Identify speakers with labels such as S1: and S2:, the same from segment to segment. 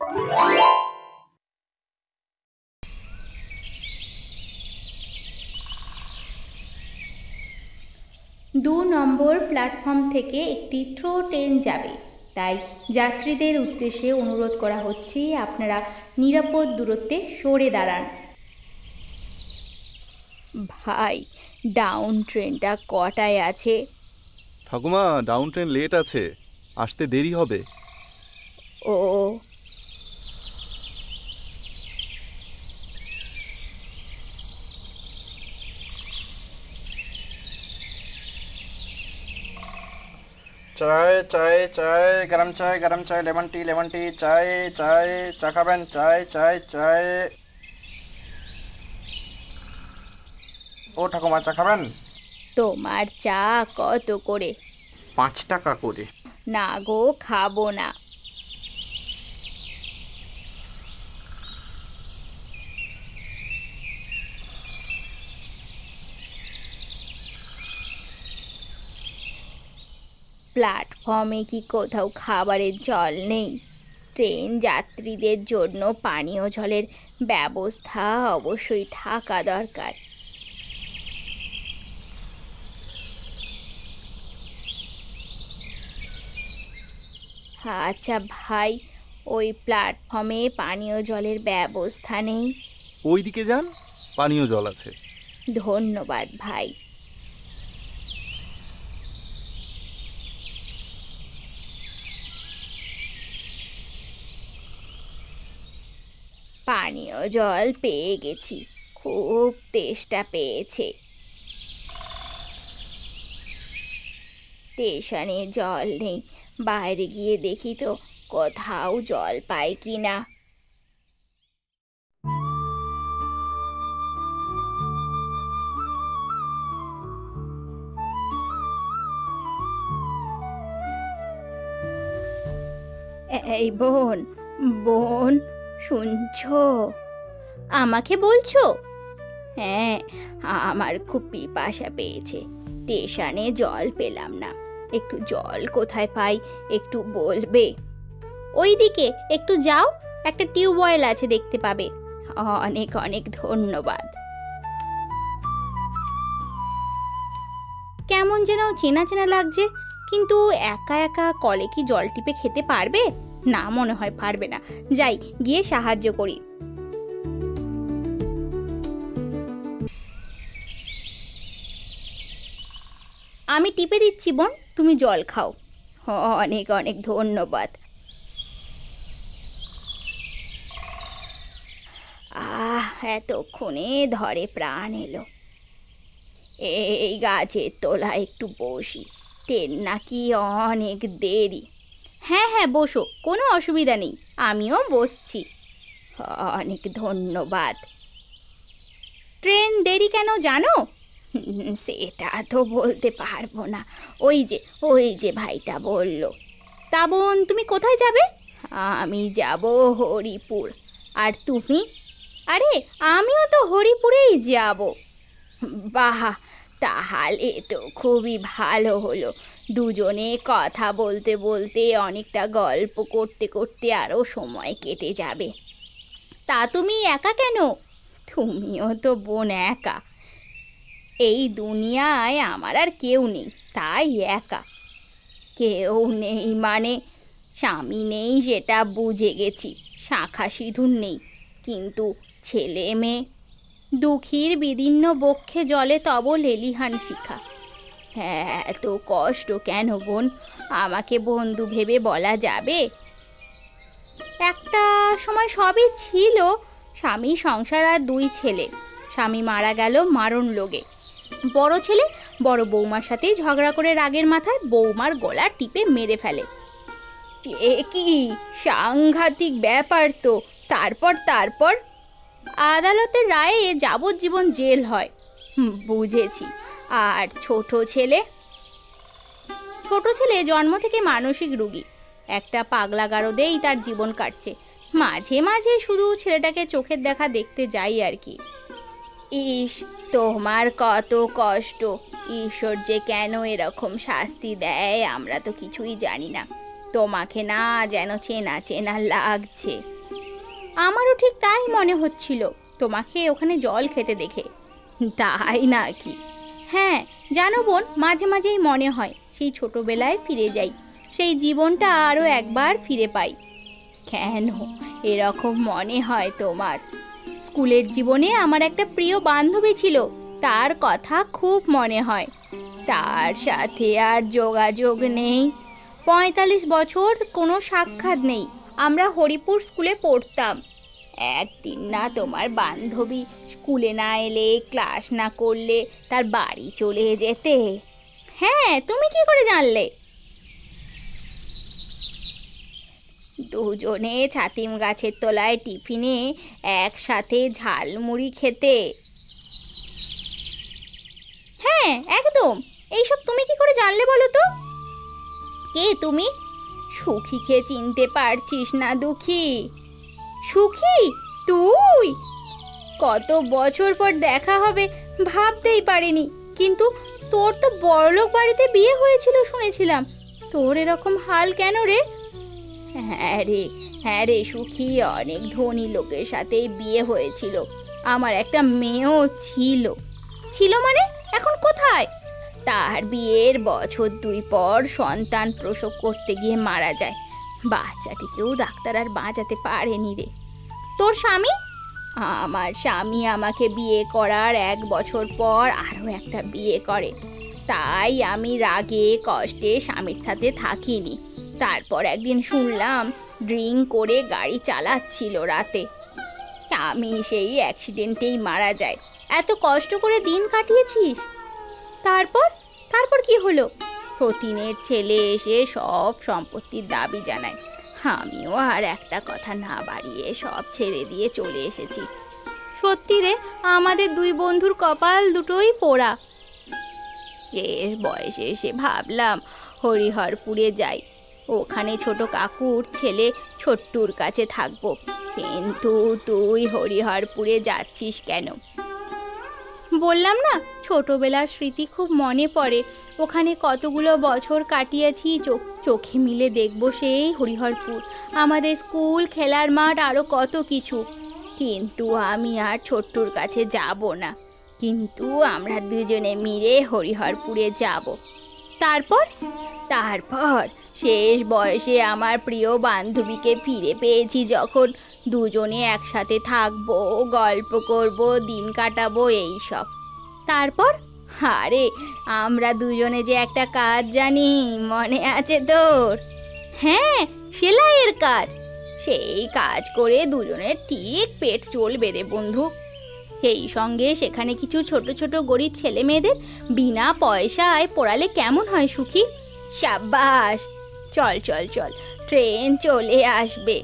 S1: দু নম্বর প্ল্যাটফর্ম থেকে একটি থ্রো ট্রেন যাবে, তাই যাত্রীদের উদ্দেশ্যে অনুরোধ করা হচ্ছে আপনারা নিরাপদ দূরত্বে সরে দাঁড়ান। ভাই, ডাউন ট্রেনটা কটায় আছে?
S2: ঠাকুমা, ডাউন ট্রেন লেট আছে, আসতে দেরি হবে।
S1: ও,
S3: চায় চায় চায়, গরম চায়, লেমন টি, চায় চায়, চা খাবেন? চায় চায় চায়। ও ঠাকুমা, চা খাবেন?
S1: তোমার চা কত করে?
S3: 5 টাকা করে।
S1: না গো, খাবো না। প্ল্যাটফর্মে কি কোথাও খাবারের জল নেই? ট্রেন যাত্রীদের জন্য পানীয় জলের ব্যবস্থা অবশ্যই থাকা দরকার। আচ্ছা ভাই, ওই প্ল্যাটফর্মে পানীয় জলের ব্যবস্থা নেই?
S2: ওইদিকে যান, পানীয় জল আছে।
S1: ধন্যবাদ ভাই। পানীয় জল পেয়ে গেছি, খুব তেষ্টা পেয়েছে। স্টেশনে জল নেই, বাইরে গিয়ে দেখি তো কোথাও জল পাই কিনা। এই বোন, বোন, শুনছো? আমাকে বলছো? হ্যাঁ, আমার খুব পিপাসা পেয়েছে, স্টেশনে জল পেলাম না, একটু জল কোথায় পাই একটু বলবে? ওইদিকে একটু যাও, একটা টিউবওয়েল আছে, দেখতে পাবে। অনেক অনেক ধন্যবাদ। কেমন যেন চেনা চেনা লাগছে, কিন্তু একা একা কলে কি জল টিপে খেতে পারবে? না, মনে হয় পারবে না। যাই, গিয়ে সাহায্য করি। আমি টিপে দিচ্ছি বোন, তুমি জল খাও। অনেক অনেক ধন্যবাদ। এতক্ষণে ধরে প্রাণ এলো। এই গাছের তলায় একটু বসি, ট্রেন নাকি অনেক দেরি। হ্যাঁ হ্যাঁ, বসো, কোনো অসুবিধা নেই, আমিও বসছি। অনেক ধন্যবাদ। ট্রেন দেরি কেন জানো? সেটা তো বলতে পারবো না, ওই যে ভাইটা বলল। তা বোন, তুমি কোথায় যাবে? আমি যাব হরিপুর। আর তুমি? আরে, আমিও তো হরিপুরেই যাব। বাহ, তাহলে তো খুবই ভালো হলো, দুজনে কথা বলতে বলতে অনেকটা গল্প করতে করতে আরও সময় কেটে যাবে। তা তুমি একা কেন? তুমিও তো বোন একা। এই দুনিয়ায় আমার আর কেউ নেই, তাই একা। কেউ নেই মানে? স্বামী নেই সেটা বুঝে গেছি, শাঁখা সিঁদুর নেই, কিন্তু ছেলে মেয়ে। দুঃখীর বিদীর্ণ বক্ষে জলে তব লেলিহান শিখা। হ্যাঁ, এত কষ্ট কেন বোন? আমাকে বন্ধু ভেবে বলা যাবে? একটা সময় সবই ছিল, স্বামী, সংসার আর 2 ছেলে। স্বামী মারা গেল মারণ লোগে। বড় ছেলে বড় বৌমার সাথে ঝগড়া করে রাগের মাথায় বৌমার গলা টিপে মেরে ফেলে। এ কি সাংঘাতিক ব্যাপার তো! তারপর আদালতের রায়ে যাবজ্জীবন জেল হয়। বুঝেছি। আর ছোট ছেলে জন্ম থেকে মানসিক রোগী, একটা পাগলা গারদেই তার জীবন কাটছে। মাঝে মাঝে শুধু ছেলেটাকে চোখের দেখা দেখতে যাই আর কি। ইস, তোমার কত কষ্ট! ঈশ্বর যে কেন এরকম শাস্তি দেয় আমরা তো কিছুই জানি না। তোমাকে না যেন চেনা চেনা লাগছে। আমারও ঠিক তাই মনে হচ্ছিল তোমাকে ওখানে জল খেতে দেখে। তাই নাকি? হ্যাঁ জানো বোন, মাঝে মাঝেই মনে হয় সেই ছোটবেলায় ফিরে যাই, সেই জীবনটা আরও একবার ফিরে পাই। কেন এরকম মনে হয় তোমার? স্কুলের জীবনে আমার একটা প্রিয় বান্ধবী ছিল, তার কথা খুব মনে হয়। তার সাথে আর যোগাযোগ নেই। 45 বছর কোনো সাক্ষাৎ নেই। আমরা হরিপুর স্কুলে পড়তাম। একদিন না তোমার বান্ধবী স্কুলে না এলে, ক্লাস না করলে তার বাড়ি চলে যেতে। হ্যাঁ, তুমি কি করে জানলে? দুজনে ছাতিম গাছের তলায় টিফিনে একসাথে ঝালমুড়ি খেতে। হ্যাঁ একদম। এইসব তুমি কি করে জানলে বলো তো? কে তুমি? সুখীকে চিনতে পারছিস না দুঃখী? সুখী তুই? কত বছর পর দেখা হবে ভাবতেই পারিনি। কিন্তু তোর তো বড়লোক বাড়িতে বিয়ে হয়েছিল শুনেছিলাম, তোর এরকম হাল কেন রে? হ্যাঁ রে সুখী, অনেক ধনী লোকের সাথে বিয়ে হয়েছিল। আমার একটা মেয়েও ছিল। ছিল মানে? এখন কোথায়? তার বিয়ের বছর 2 পর সন্তান প্রসব করতে গিয়ে মারা যায়। বাচ্চাটিকেও ডাক্তার আর বাঁচাতে পারেনি রে। তোর স্বামী? আমার স্বামী আমাকে বিয়ে করার 1 বছর পর আরও একটা বিয়ে করে। তাই আমি রাগে কষ্টে স্বামীর সাথে থাকিনি। তারপর একদিন শুনলাম ড্রিঙ্ক করে গাড়ি চালাচ্ছিল রাতে। আমি সেই অ্যাক্সিডেন্টেই মারা যায়। এত কষ্ট করে দিন কাটিয়েছিস। তারপর তারপর কি হলো? সতীনের ছেলে এসে সব সম্পত্তির দাবি জানায়। আমিও আর একটা কথা না বাড়িয়ে সব ছেড়ে দিয়ে চলে এসেছি। সত্যি রে, আমাদের 2 বন্ধুর কপাল দুটোই পোড়া। শেষ বয়সে এসে ভাবলাম হরিহরপুরে যাই, ওখানে ছোট কাকুর ছেলে ছোট্টুর কাছে থাকবো। কিন্তু তুই হরিহরপুরে যাচ্ছিস কেন? বললাম না, ছোটবেলার স্মৃতি খুব মনে পড়ে। ওখানে কতগুলো বছর কাটিয়েছি, চোখে মিলে দেখবো সেই হরিহরপুর, আমাদের স্কুল, খেলার মাঠ, আরও কত কিছু। কিন্তু আমি আর ছোট্টুর কাছে যাব না। কিন্তু আমরা দুজনে মিলে হরিহরপুরে যাব। তারপর তারপর শেষ বয়সে আমার প্রিয় বান্ধবীকে ফিরে পেয়েছি যখন, দুজনে একসাথে থাকবো, গল্প করব, দিন কাটাবো, এই সব। তারপর আরে আমরা দুজনে যে একটা কাজ জানি, মনে আছে তোর? হ্যাঁ, সেলাইয়ের কাজ। সেই কাজ করে দুজনের ঠিক পেট চলবে রে বন্ধু। সেই সঙ্গে সেখানে কিছু ছোট ছোট গরিব ছেলে মেয়েদের বিনা পয়সায় পড়ালে কেমন হয় সুখী? সাব্বাস, চল চল চল, ট্রেন চলে আসবে।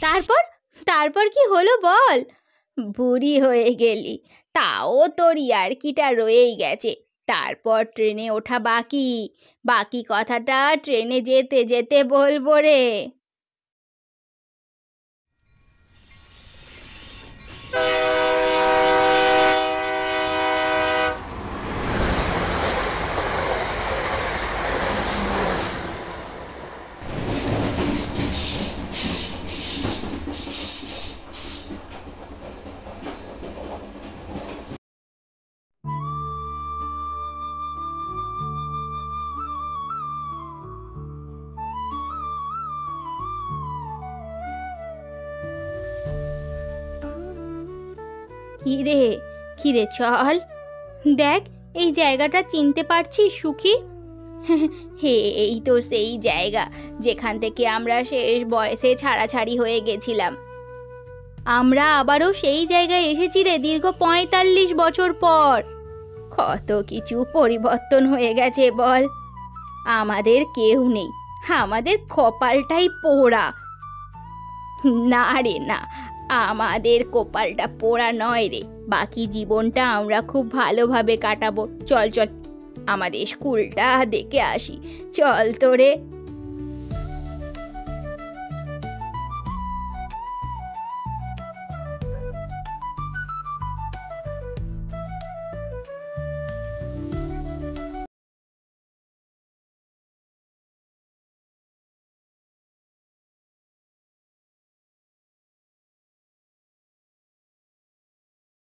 S1: তারপর তারপর কি হলো বল? বুড়ি হয়ে গেলি, তাও তোর ইয়ার্কিটা রয়েই গেছে। তারপর ট্রেনে ওঠা বাকি। বাকি কথাটা ট্রেনে যেতে যেতে বলবো রে। কিরে কিরে, চল দেখ, এই জায়গাটা চিনতে পারছিস সুখী? হে, এই তো সেই জায়গা যেখান থেকে আমরা শেষ বয়সে ছাড়াছাড়ি হয়ে গেছিলাম। আমরা আবারও সেই জায়গায় এসেছি রে, দীর্ঘ 45 বছর পর। কত কিছু পরিবর্তন হয়ে গেছে বল। আমাদের কেউ নেই, আমাদের কপালটাই পোড়া। না রে না, আমাদের কপালটা পোড়া নয় রে। বাকি জীবনটা আমরা খুব ভালোভাবে কাটাবো। চল চল, আমাদের স্কুলটা দেখে আসি। চল তো রে।